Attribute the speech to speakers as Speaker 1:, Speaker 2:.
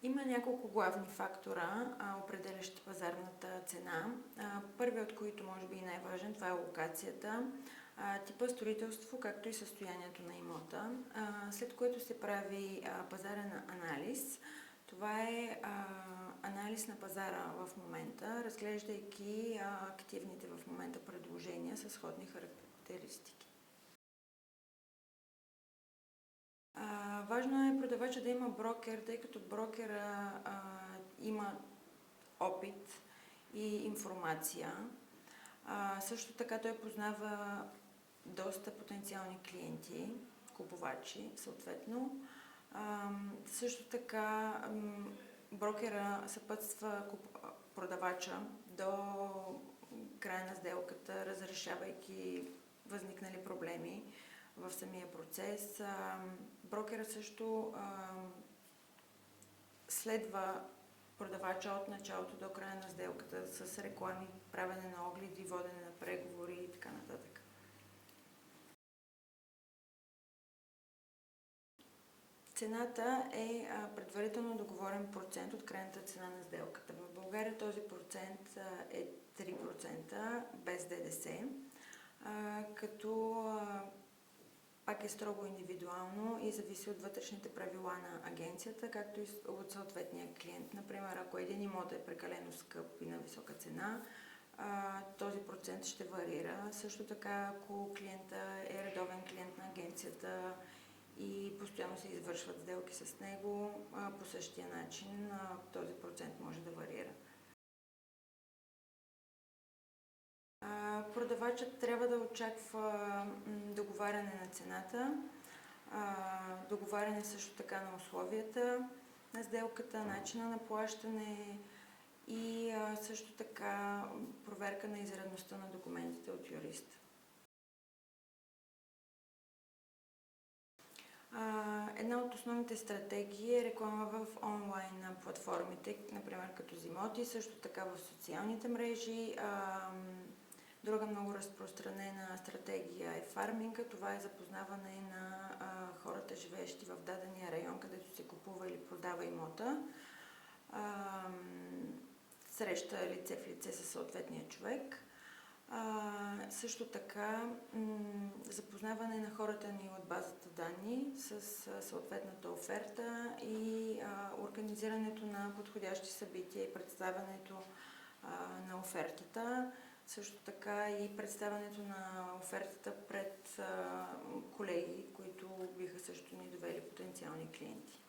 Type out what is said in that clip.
Speaker 1: Има няколко главни фактора, определящи пазарната цена. Първият от които може би и най-важен, това е локацията, типа строителство, както и състоянието на имота, след което се прави пазарен анализ. Това е анализ на пазара в момента, разглеждайки активните в момента предложения с сходни характеристики. Важно е продавача да има брокер, тъй като брокера има опит и информация. Също така той познава доста потенциални клиенти, купувачи съответно. Също така брокера съпътства продавача до края на сделката, разрешавайки възникнали проблеми в самия процес. Брокера също следва продавача от началото до края на сделката с реклами, правене на огледи, водене на преговори и така нататък. Цената е предварително договорен процент от крайната цена на сделката. В България този процент е 3% без ДДС, като пак е строго индивидуално и зависи от вътрешните правила на агенцията, както и от съответния клиент. Например, ако един имот е прекалено скъп и на висока цена, този процент ще варира. Също така, ако клиента е редовен клиент на агенцията и постоянно се извършват сделки с него, по същия начин този процент може да варира. Продавачът трябва да очаква договаряне на цената, договаряне също така на условията на сделката, начина на плащане и също така проверка на изрядността на документите от юрист. Една от основните стратегии е реклама в онлайн платформите, например като Зимоти, също така в социалните мрежи. Друга много разпространена стратегия е фарминга. Това е запознаване на хората, живеещи в дадения район, където се купува или продава имота. Среща лице в лице със съответния човек. Също така запознаване на хората ни от базата данни с съответната оферта и организирането на подходящи събития и представянето на офертата. Също така и представянето на офертата пред колеги, които биха също ни довели потенциални клиенти.